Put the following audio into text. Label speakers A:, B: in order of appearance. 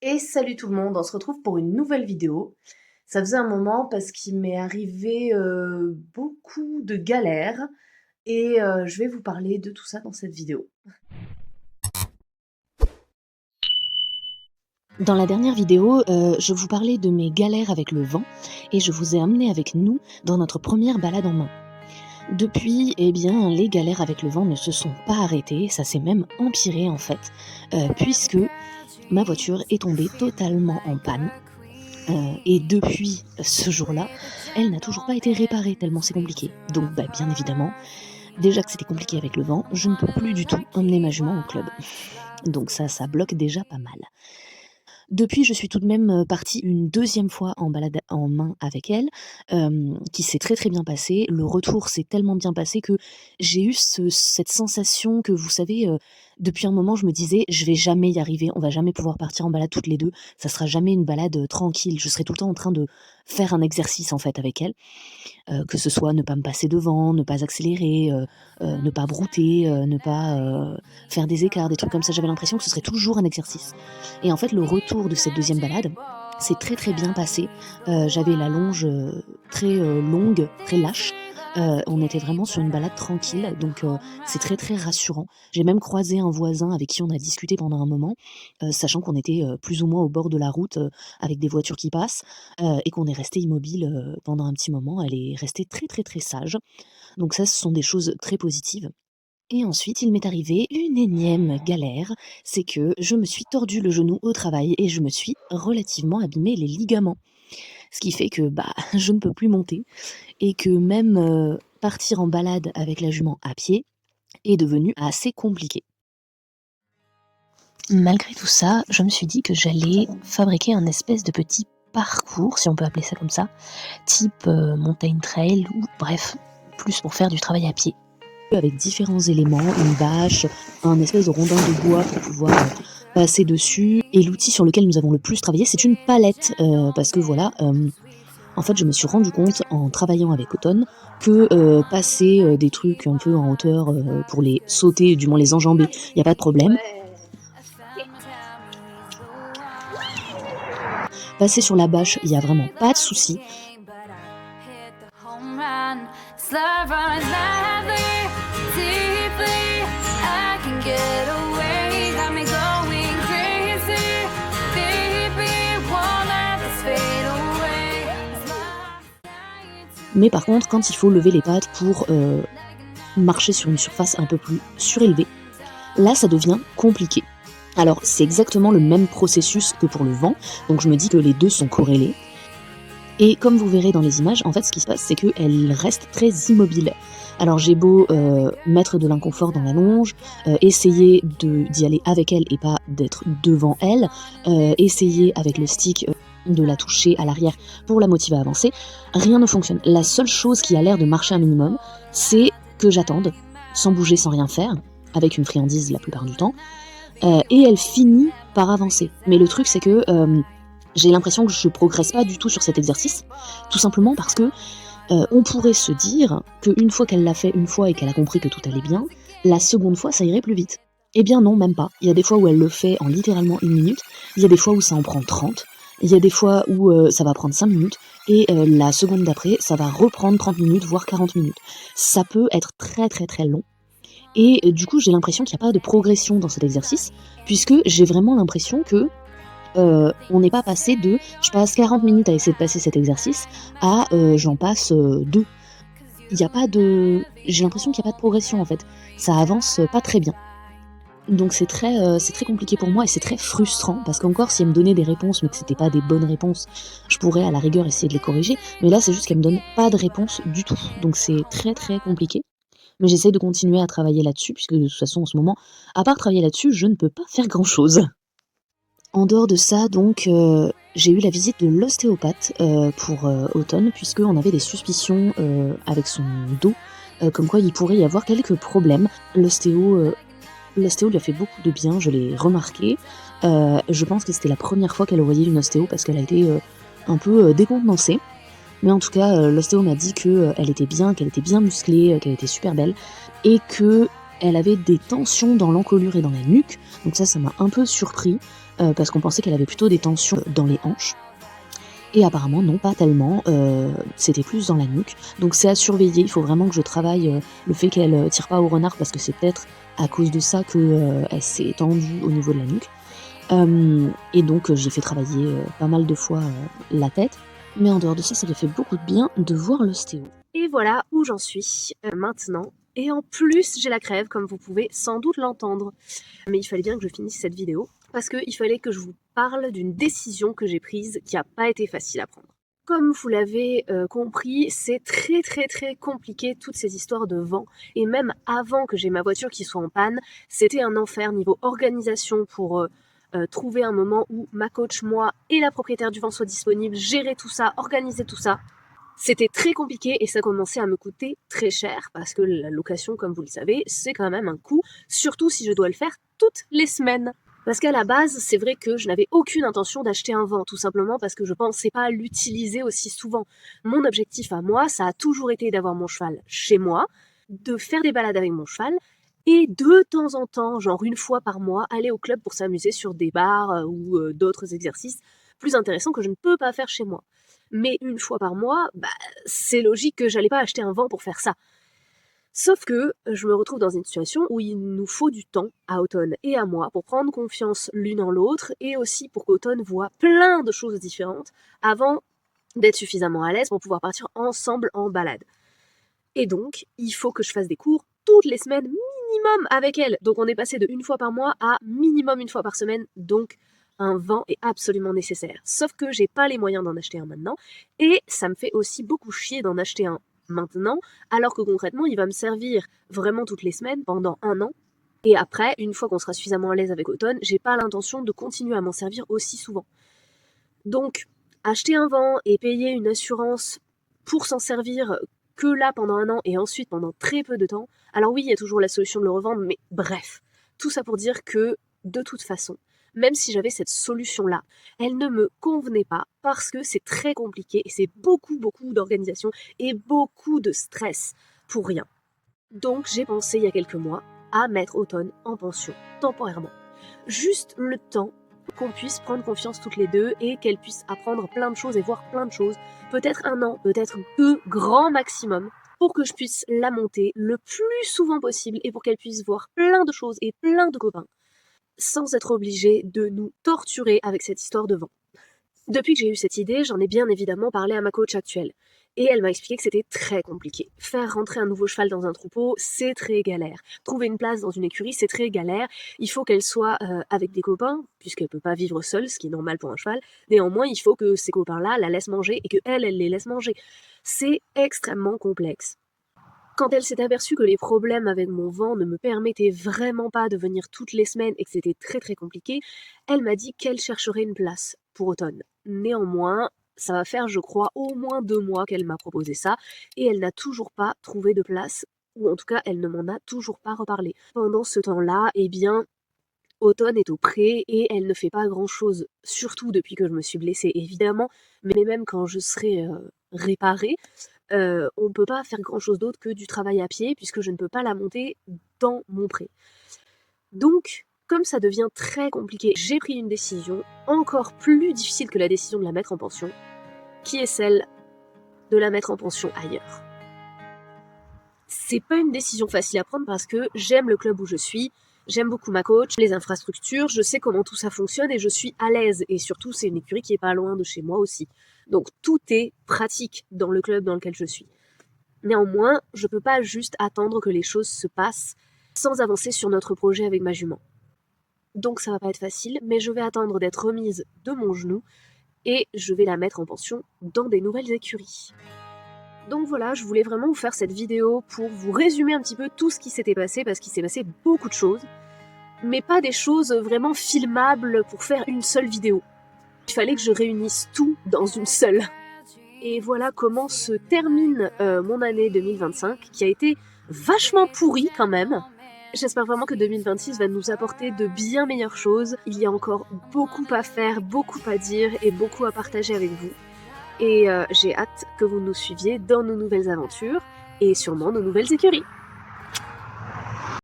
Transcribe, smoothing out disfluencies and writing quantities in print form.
A: Et salut tout le monde, on se retrouve pour une nouvelle vidéo. Ça faisait un moment parce qu'il m'est arrivé beaucoup de galères et je vais vous parler de tout ça dans cette vidéo.
B: Dans la dernière vidéo, je vous parlais de mes galères avec le vent et je vous ai emmené avec nous dans notre première balade en main. Depuis, eh bien, les galères avec le vent ne se sont pas arrêtées, ça s'est même empiré en fait, puisque ma voiture est tombée totalement en panne. Et depuis ce jour-là, elle n'a toujours pas été réparée tellement c'est compliqué. Donc bien évidemment, déjà que c'était compliqué avec le vent, je ne peux plus du tout emmener ma jument au club. Donc ça bloque déjà pas mal. Depuis, je suis tout de même partie une deuxième fois en balade en main avec elle, qui s'est très, très bien passée. Le retour s'est tellement bien passé que j'ai eu cette sensation que, vous savez, depuis un moment, je me disais: «Je vais jamais y arriver, on va jamais pouvoir partir en balade toutes les 2. Ça sera jamais une balade, tranquille. Je serai tout le temps en train de faire un exercice, en fait, avec elle». Que ce soit ne pas me passer devant, ne pas accélérer, ne pas brouter, ne pas, faire des écarts, des trucs comme ça. J'avais l'impression que ce serait toujours un exercice. Et en fait, le retour de cette deuxième balade s'est très, très bien passé. J'avais la longe, très, longue, très lâche. On était vraiment sur une balade tranquille, donc c'est très, très rassurant. J'ai même croisé un voisin avec qui on a discuté pendant un moment, sachant qu'on était, plus ou moins au bord de la route, avec des voitures qui passent, et qu'on est resté immobile, pendant un petit moment. Elle est restée très, très, très sage. Donc ça, ce sont des choses très positives. Et ensuite, il m'est arrivé une énième galère, c'est que je me suis tordu le genou au travail et je me suis relativement abîmé les ligaments. Ce qui fait que, je ne peux plus monter et que même, partir en balade avec la jument à pied est devenu assez compliqué. Malgré tout ça, je me suis dit que j'allais fabriquer un espèce de petit parcours, si on peut appeler ça comme ça, type, montagne trail ou bref, plus pour faire du travail à pied. Avec différents éléments, une bâche, un espèce de rondin de bois pour pouvoir passer dessus. Et l'outil sur lequel nous avons le plus travaillé, c'est une palette, parce que voilà, en fait, je me suis rendu compte en travaillant avec Automne que passer des trucs un peu en hauteur pour les sauter, du moins les enjamber, il n'y a pas de problème. Passer sur la bâche, il n'y a vraiment pas de souci. Mais par contre, quand il faut lever les pattes pour marcher sur une surface un peu plus surélevée, là ça devient compliqué. Alors c'est exactement le même processus que pour le vent, donc je me dis que les deux sont corrélés. Et comme vous verrez dans les images, en fait ce qui se passe c'est qu'elle reste très immobile. Alors j'ai beau mettre de l'inconfort dans la longe, essayer d'y aller avec elle et pas d'être devant elle, essayer avec le stick de la toucher à l'arrière pour la motiver à avancer, rien ne fonctionne. La seule chose qui a l'air de marcher un minimum, c'est que j'attende, sans bouger, sans rien faire, avec une friandise la plupart du temps, et elle finit par avancer. Mais le truc c'est que j'ai l'impression que je progresse pas du tout sur cet exercice, tout simplement parce que on pourrait se dire qu'une fois qu'elle l'a fait une fois et qu'elle a compris que tout allait bien, la seconde fois ça irait plus vite. Eh bien non, même pas. Il y a des fois où elle le fait en littéralement 1 minute, il y a des fois où ça en prend 30, il y a des fois où ça va prendre 5 minutes, et la seconde d'après, ça va reprendre 30 minutes, voire 40 minutes. Ça peut être très très très long. Et du coup, j'ai l'impression qu'il n'y a pas de progression dans cet exercice, puisque j'ai vraiment l'impression que on n'est pas passé de je passe 40 minutes à essayer de passer cet exercice à j'en passe 2. Il y a pas de... J'ai l'impression qu'il n'y a pas de progression en fait. Ça avance pas très bien. Donc c'est très compliqué pour moi et c'est très frustrant parce qu'encore si elle me donnait des réponses mais que c'était pas des bonnes réponses, je pourrais à la rigueur essayer de les corriger. Mais là c'est juste qu'elle me donne pas de réponse du tout. Donc c'est très très compliqué. Mais j'essaie de continuer à travailler là-dessus puisque de toute façon en ce moment, à part travailler là-dessus, je ne peux pas faire grand-chose. En dehors de ça, donc, j'ai eu la visite de l'ostéopathe pour Automne, puisqu'on avait des suspicions avec son dos, comme quoi il pourrait y avoir quelques problèmes. L'ostéo lui a fait beaucoup de bien, je l'ai remarqué. Je pense que c'était la première fois qu'elle voyait une ostéo, parce qu'elle a été un peu décontenancée. Mais en tout cas, l'ostéo m'a dit qu'elle était bien, qu'elle était bien musclée, qu'elle était super belle, et que elle avait des tensions dans l'encolure et dans la nuque, donc ça m'a un peu surpris, parce qu'on pensait qu'elle avait plutôt des tensions dans les hanches. Et apparemment non, pas tellement, c'était plus dans la nuque. Donc c'est à surveiller, il faut vraiment que je travaille le fait qu'elle tire pas au renard, parce que c'est peut-être à cause de ça que elle s'est tendue au niveau de la nuque. Et donc j'ai fait travailler pas mal de fois la tête. Mais en dehors de ça lui fait beaucoup de bien de voir l'ostéo.
A: Et voilà où j'en suis maintenant. Et en plus, j'ai la crève, comme vous pouvez sans doute l'entendre. Mais il fallait bien que je finisse cette vidéo, parce qu'il fallait que je vous parle d'une décision que j'ai prise qui n'a pas été facile à prendre. Comme vous l'avez compris, c'est très compliqué toutes ces histoires de vent. Et même avant que j'ai ma voiture qui soit en panne, c'était un enfer niveau organisation pour trouver un moment où ma coach, moi et la propriétaire du vent soient disponibles, gérer tout ça, organiser tout ça. C'était très compliqué et ça commençait à me coûter très cher parce que la location, comme vous le savez, c'est quand même un coût, surtout si je dois le faire toutes les semaines. Parce qu'à la base, c'est vrai que je n'avais aucune intention d'acheter un vent, tout simplement parce que je pensais pas l'utiliser aussi souvent. Mon objectif à moi, ça a toujours été d'avoir mon cheval chez moi, de faire des balades avec mon cheval, et de temps en temps, genre une fois par mois, aller au club pour s'amuser sur des bars ou d'autres exercices plus intéressants que je ne peux pas faire chez moi. Mais une fois par mois, c'est logique que j'allais pas acheter un vent pour faire ça. Sauf que je me retrouve dans une situation où il nous faut du temps à Automne et à moi pour prendre confiance l'une en l'autre et aussi pour qu'Automne voit plein de choses différentes avant d'être suffisamment à l'aise pour pouvoir partir ensemble en balade. Et donc, il faut que je fasse des cours toutes les semaines minimum avec elle. Donc on est passé de une fois par mois à minimum une fois par semaine, donc un vent est absolument nécessaire. Sauf que j'ai pas les moyens d'en acheter un maintenant, et ça me fait aussi beaucoup chier d'en acheter un maintenant, alors que concrètement, il va me servir vraiment toutes les semaines pendant 1 an. Et après, une fois qu'on sera suffisamment à l'aise avec Automne, j'ai pas l'intention de continuer à m'en servir aussi souvent. Donc, acheter un vent et payer une assurance pour s'en servir que là pendant 1 an et ensuite pendant très peu de temps, alors oui, il y a toujours la solution de le revendre, mais bref, tout ça pour dire que, de toute façon, même si j'avais cette solution-là, elle ne me convenait pas parce que c'est très compliqué et c'est beaucoup d'organisation et beaucoup de stress pour rien. Donc j'ai pensé il y a quelques mois à mettre Automne en pension, temporairement. Juste le temps qu'on puisse prendre confiance toutes les deux et qu'elle puisse apprendre plein de choses et voir plein de choses, peut-être 1 an, peut-être 2, grand maximum, pour que je puisse la monter le plus souvent possible et pour qu'elle puisse voir plein de choses et plein de copains, sans être obligée de nous torturer avec cette histoire de vent. Depuis que j'ai eu cette idée, j'en ai bien évidemment parlé à ma coach actuelle. Et elle m'a expliqué que c'était très compliqué. Faire rentrer un nouveau cheval dans un troupeau, c'est très galère. Trouver une place dans une écurie, c'est très galère. Il faut qu'elle soit avec des copains, puisqu'elle peut pas vivre seule, ce qui est normal pour un cheval. Néanmoins, il faut que ces copains-là la laissent manger et qu'elle les laisse manger. C'est extrêmement complexe. Quand elle s'est aperçue que les problèmes avec mon vent ne me permettaient vraiment pas de venir toutes les semaines et que c'était très compliqué, elle m'a dit qu'elle chercherait une place pour Automne. Néanmoins, ça va faire, je crois, au moins 2 mois qu'elle m'a proposé ça, et elle n'a toujours pas trouvé de place, ou en tout cas, elle ne m'en a toujours pas reparlé. Pendant ce temps-là, eh bien, Automne est au pré et elle ne fait pas grand-chose, surtout depuis que je me suis blessée, évidemment, mais même quand je serai réparée, on ne peut pas faire grand-chose d'autre que du travail à pied, puisque je ne peux pas la monter dans mon pré. Donc, comme ça devient très compliqué, j'ai pris une décision encore plus difficile que la décision de la mettre en pension, qui est celle de la mettre en pension ailleurs. C'est pas une décision facile à prendre parce que j'aime le club où je suis, j'aime beaucoup ma coach, les infrastructures, je sais comment tout ça fonctionne et je suis à l'aise. Et surtout, c'est une écurie qui est pas loin de chez moi aussi. Donc tout est pratique dans le club dans lequel je suis. Néanmoins, je peux pas juste attendre que les choses se passent sans avancer sur notre projet avec ma jument. Donc ça va pas être facile, mais je vais attendre d'être remise de mon genou et je vais la mettre en pension dans des nouvelles écuries. Donc voilà, je voulais vraiment vous faire cette vidéo pour vous résumer un petit peu tout ce qui s'était passé, parce qu'il s'est passé beaucoup de choses, mais pas des choses vraiment filmables pour faire une seule vidéo. Il fallait que je réunisse tout dans une seule. Et voilà comment se termine mon année 2025, qui a été vachement pourrie quand même. J'espère vraiment que 2026 va nous apporter de bien meilleures choses. Il y a encore beaucoup à faire, beaucoup à dire et beaucoup à partager avec vous. Et j'ai hâte que vous nous suiviez dans nos nouvelles aventures et sûrement nos nouvelles écuries.